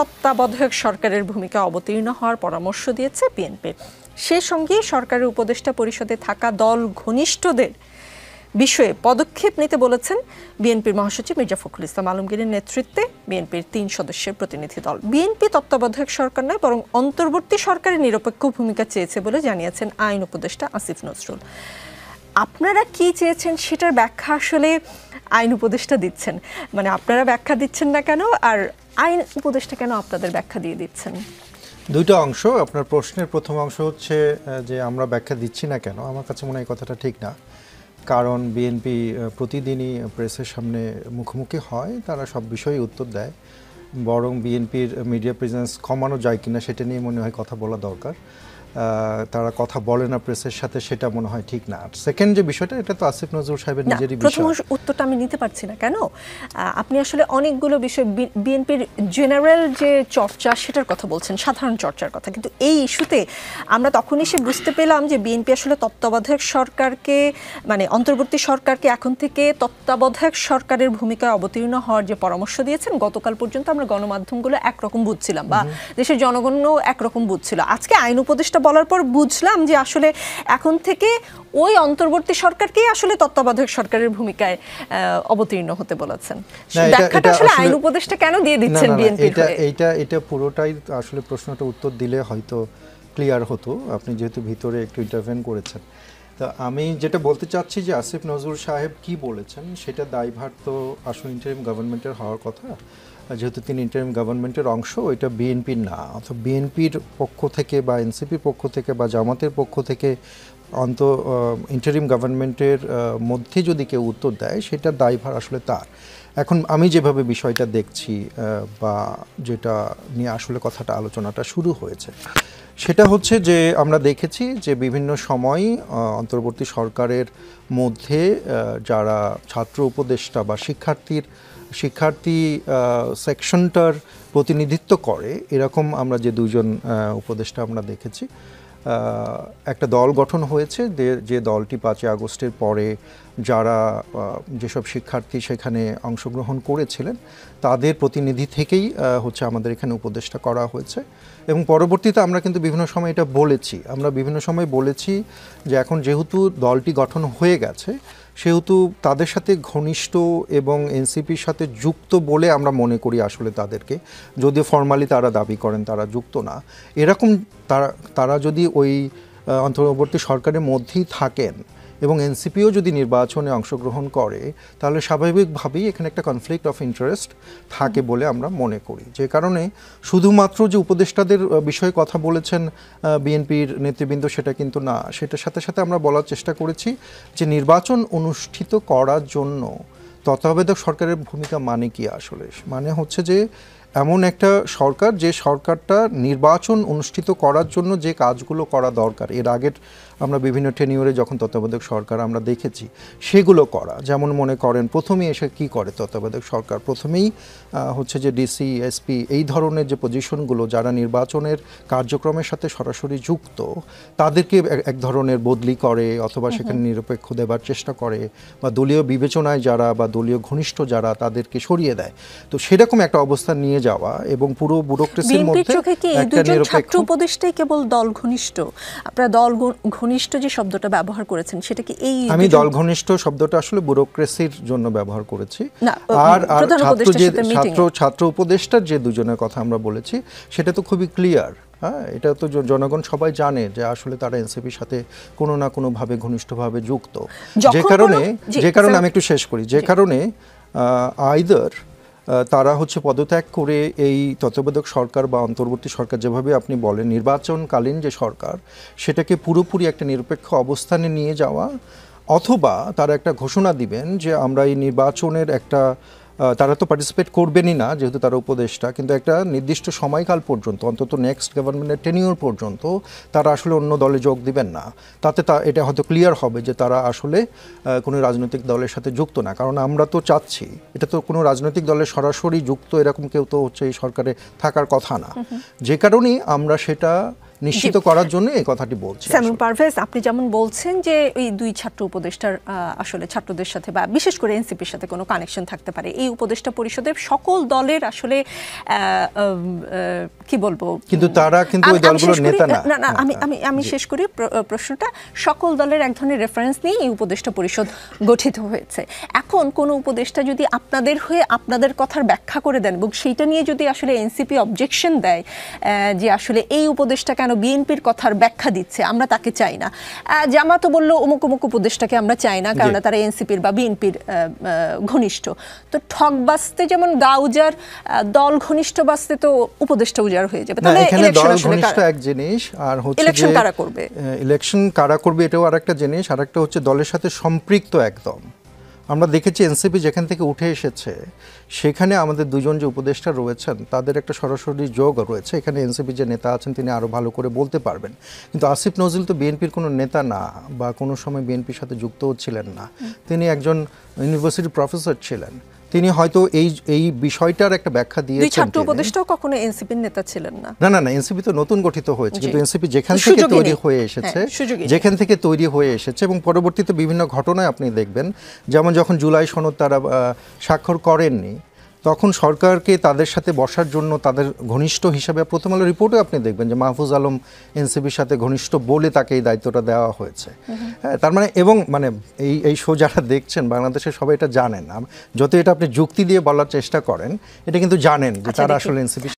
তত্ত্বাবধায়ক সরকারের ভূমিকা অবতীর্ণ হওয়ার পরামর্শ দিয়েছে বিএনপি। সে সঙ্গে সরকারের উপদেষ্টা পরিষদে থাকা দল ঘনিষ্ঠদের বিষয়ে পদক্ষেপ নিতে বলেছেন বিএনপির মহাসচিব মির্জা ফখরুল ইসলাম আলমগীরের নেতৃত্বে বিএনপির 3 সদস্যের প্রতিনিধি দল। বিএনপি তত্ত্বাবধায়ক সরকার নয়, বরং অন্তর্বর্তী সরকারের নিরপেক্ষ ভূমিকা চেয়েছে বলে জানিয়েছেন আইন উপদেষ্টা আসিফ নজরুল। আপনারা কি চেয়েছেন সেটার ব্যাখ্যা আসলে আইন উপদেষ্টা দিচ্ছেন, মানে আপনারা ব্যাখ্যা দিচ্ছেন না কেন, আর আইন উপদেষ্টা কেন আপনাদের ব্যাখ্যা দিয়ে দিচ্ছেন? দুইটা অংশ। আপনার প্রশ্নের প্রথম অংশ হচ্ছে যে আমরা ব্যাখ্যা দিচ্ছি না কেন, আমার কাছে মনে হয় কথাটা ঠিক না। কারণ বিএনপি প্রতিদিনই প্রেসের সামনে মুখোমুখি হয়, তারা সব বিষয়ে উত্তর দেয়। বরং বিএনপির মিডিয়া প্রেজেন্স কমানো যায় কিনা সেটা নিয়ে মনে হয় কথা বলা দরকার। তারা কথা বলে না প্রেসের সাথে, সেটা মনে হয় ঠিক না। সেকেন্ড যে বিষয়টা, এটা তো আসিফ নজরুল সাহেবের নিজেরই বিষয়। প্রথম উত্তরটা আমি নিতে পারছি না কেন। আপনি আসলে অনেকগুলো বিষয়, বিএনপির জেনারেল যে চর্চা সেটার কথা বলছেন, সাধারণ চর্চার কথা, কিন্তু এই ইস্যুতে আমরা তখনই সে বুঝতে পেলাম যে বিএনপি আসলে তত্ত্বাবধায়ক সরকারকে, মানে অন্তর্বর্তী সরকারকে এখন থেকে তত্ত্বাবধায়ক সরকারের ভূমিকায় অবতীর্ণ হওয়ার যে পরামর্শ দিয়েছেন, গতকাল পর্যন্ত আমরা গণমাধ্যমগুলো একরকম বুঝছিলাম বা দেশের জনগণও একরকম বুঝছিল। আজকে আইন উপদেষ্টা বলার পর বুঝলাম যে আসলে এখন থেকে ওই অন্তর্বর্তী সরকারকেই আসলে তত্ত্বাবধায়ক সরকারের ভূমিকায় অবতীর্ণ হতে বলেছেন। ব্যাখ্যাটা আসলে আইন উপদেষ্টা কেন দিয়ে দিচ্ছেন বিএনপি? এটা পুরোটাই আসলে প্রশ্নটা উত্তর দিলে হয়তো ক্লিয়ার হতো, আপনি যেহেতু ভিতরে একটু ইন্টারভেন করেছেন। তো আমি যেটা বলতে চাচ্ছি যে আসিফ নজরুল সাহেব কি বলেছেন সেটা দায়ভার তো আসলে ইন্টারিম গভর্নমেন্টের হওয়ার কথা। যেহেতু তিনি ইন্টারিম গভর্নমেন্টের অংশ, এটা বিএনপির না। অথবা বিএনপির পক্ষ থেকে বা এনসিপির পক্ষ থেকে বা জামাতের পক্ষ থেকে ইন্টারিম গভর্নমেন্টের মধ্যে যদি কেউ উত্তর দেয়, সেটা দায়ভার আসলে তার। এখন আমি যেভাবে বিষয়টা দেখছি বা যেটা নিয়ে আসলে কথাটা আলোচনাটা শুরু হয়েছে, সেটা হচ্ছে যে আমরা দেখেছি যে বিভিন্ন সময় অন্তর্বর্তী সরকারের মধ্যে যারা ছাত্র উপদেষ্টা বা শিক্ষার্থী সেকশনটার প্রতিনিধিত্ব করে, এরকম আমরা যে দুজন উপদেষ্টা আমরা দেখেছি। একটা দল গঠন হয়েছে, যে দলটি 5ই আগস্টের পরে যারা যেসব শিক্ষার্থী সেখানে অংশগ্রহণ করেছিলেন তাদের প্রতিনিধি থেকেই হচ্ছে আমাদের এখানে উপদেষ্টা করা হয়েছে। এবং পরবর্তীতে আমরা কিন্তু বিভিন্ন সময় এটা বলেছি, যে এখন যেহেতু দলটি গঠন হয়ে গেছে, সেহেতু তাদের সাথে ঘনিষ্ঠ এবং এনসিপির সাথে যুক্ত বলে আমরা মনে করি আসলে তাদেরকে, যদিও ফর্মালি তারা দাবি করেন তারা যুক্ত না। এরকম তারা যদি ওই অন্তর্বর্তী সরকারের মধ্যেই থাকেন এবং এনসিপিও যদি নির্বাচনে অংশগ্রহণ করে, তাহলে স্বাভাবিকভাবেই এখানে একটা কনফ্লিক্ট অফ ইন্টারেস্ট থাকে বলে আমরা মনে করি। যে কারণে শুধুমাত্র যে উপদেষ্টাদের বিষয়ে কথা বলেছেন বিএনপির নেতৃবৃন্দ সেটা কিন্তু না, সেটার সাথে সাথে আমরা বলার চেষ্টা করেছি যে নির্বাচন অনুষ্ঠিত করার জন্য তত্ত্বাবধায়ক সরকারের ভূমিকা মানে কি আসলে, মানে হচ্ছে যে এমন একটা সরকার, যে সরকারটা নির্বাচন অনুষ্ঠিত করার জন্য যে কাজগুলো করা দরকার, এর আগের আমরা বিভিন্ন টেনিওরে যখন তত্ত্বাবধায়ক সরকার আমরা দেখেছি সেগুলো করা। যেমন মনে করেন প্রথমেই এসে কি করে তত্ত্বাবধায়ক সরকার, প্রথমেই হচ্ছে যে ডিসি, এসপি, এই ধরনের যে পজিশনগুলো যারা নির্বাচনের কার্যক্রমের সাথে সরাসরি যুক্ত, তাদেরকে এক ধরনের বদলি করে অথবা সেখানে নিরপেক্ষ দেবার চেষ্টা করে, বা দলীয় বিবেচনায় যারা বা দলীয় ঘনিষ্ঠ যারা তাদেরকে সরিয়ে দেয়। তো সেরকম একটা অবস্থান নিয়ে যাওয়া এবং পুরো ব্যুরোক্রেসির মধ্যে একটা নিরপেক্ষ উপদেষ্টাই কেবল দল ঘনিষ্ঠ, আপনারা দল ঘনিষ্ঠ যে শব্দটা ব্যবহার করেছেন সেটা কি এই? আমি দল ঘনিষ্ঠ শব্দটা আসলে ব্যুরোক্রেসির জন্য ব্যবহার করেছি। আর ছাত্র উপদেষ্টার যে দুজনের কথা আমরা বলেছি সেটা তো খুবই ক্লিয়ার। হ্যাঁ, এটা তো জনগণ সবাই জানে যে আসলে তারা এনসিপির সাথে কোনো না কোনোভাবে ঘনিষ্ঠভাবে যুক্ত। যে কারণে আমি একটু শেষ করি, যে কারণে আইদার তারা হচ্ছে পদত্যাগ করে এই তত্ত্বাবধায়ক সরকার বা অন্তর্বর্তী সরকার, যেভাবে আপনি বলেন নির্বাচনকালীন যে সরকার, সেটাকে পুরোপুরি একটা নিরপেক্ষ অবস্থানে নিয়ে যাওয়া, অথবা তারা একটা ঘোষণা দিবেন যে আমরা এই নির্বাচনের একটা, তারা তো পার্টিসিপেট করবেনই না যেহেতু তারা উপদেষ্টা, কিন্তু একটা নির্দিষ্ট সময়কাল পর্যন্ত, অন্তত নেক্সট গভর্নমেন্টের টেনিওর পর্যন্ত তারা আসলে অন্য দলে যোগ দিবেন না। তাতে এটা হয়তো ক্লিয়ার হবে যে তারা আসলে কোনো রাজনৈতিক দলের সাথে যুক্ত না। কারণ আমরা তো চাচ্ছি, এটা তো কোনো রাজনৈতিক দলের সরাসরি যুক্ত এরকম কেউ তো হচ্ছে এই সরকারে থাকার কথা না। যে কারণেই আমরা সেটা নিশ্চিত করার জন্য এই কথাটি বলছি। সামিউল পারভেজ, আপনি যেমন বলছেন যে এই দুই ছাত্র উপদেষ্টার আসলে ছাত্রদের সাথে বা বিশেষ করে এনসিপির সাথে কোনো কানেকশন থাকতে পারে, এই উপদেষ্টা পরিষদের সকল দলের আসলে কি বলবো, কিন্তু তারা কিন্তু ওই দলগুলোর নেতা না। না আমি শেষ করি প্রশ্নটা। সকল দলের এক ধরনের রেফারেন্স নিয়ে এই উপদেষ্টা পরিষদ গঠিত হয়েছে। এখন কোনো উপদেষ্টা যদি আপনাদের হয়ে আপনাদের কথার ব্যাখ্যা করে দেন এবং সেইটা নিয়ে যদি আসলে এনসিপি অবজেকশন দেয় যে আসলে এই উপদেষ্টা কেন বিএনপির কথার ব্যাখ্যা দিচ্ছে, আমরা তাকে চাই না, জামাতও বললো অমুক অমুক উপদেষ্টাকে আমরা চাই না কারণ তারা এনসিপির বা বিএনপির ঘনিষ্ঠ, তো ঠক বাঁচতে যেমন গা উজার, দল ঘনিষ্ঠ বাঁচতে তো উপদেষ্টা উজাড় হয়ে যাবে। তাহলে এখানে দল ঘনিষ্ঠ এক জিনিস, আর হচ্ছে ইলেকশন কারা করবে, ইলেকশন কারা করবে এটাও আরেকটা জিনিস, আরেকটা হচ্ছে দলের সাথে সম্পৃক্ত একদম। আমরা দেখেছি এনসিপি যেখান থেকে উঠে এসেছে সেখানে আমাদের দুজন যে উপদেষ্টা রয়েছেন তাদের একটা সরাসরি যোগ রয়েছে। এখানে এনসিপি যে নেতা আছেন তিনি আরও ভালো করে বলতে পারবেন, কিন্তু আসিফ নজরুল তো বিএনপির কোনো নেতা না বা কোনো সময় বিএনপির সাথে যুক্তও ছিলেন না। তিনি একজন ইউনিভার্সিটির প্রফেসর ছিলেন, তিনি হয়তো এই বিষয়টার একটা ব্যাখ্যা দিয়েছেন। ছাত্র উপদেষ্টাও কখনো এনসিপির নেতা ছিলেন না। না, এনসিপি তো নতুন গঠিত হয়েছে, কিন্তু এনসিপি যেখান থেকে তৈরি হয়ে এসেছে এবং পরবর্তীতে বিভিন্ন ঘটনায় আপনি দেখবেন, যেমন যখন জুলাই সনদ তারা স্বাক্ষর করেননি তখন সরকারকে তাদের সাথে বসার জন্য তাদের ঘনিষ্ঠ হিসাবে প্রথম আলো রিপোর্টে আপনি দেখবেন যে মাহফুজ আলম এনসিপির সাথে ঘনিষ্ঠ বলে তাকে এই দায়িত্বটা দেওয়া হয়েছে। হ্যাঁ, তার মানে এবং মানে এই শো যারা দেখছেন বাংলাদেশের সবাই এটা জানেন, যত এটা আপনি যুক্তি দিয়ে বলার চেষ্টা করেন এটা কিন্তু জানেন যে তারা আসলে এনসিপি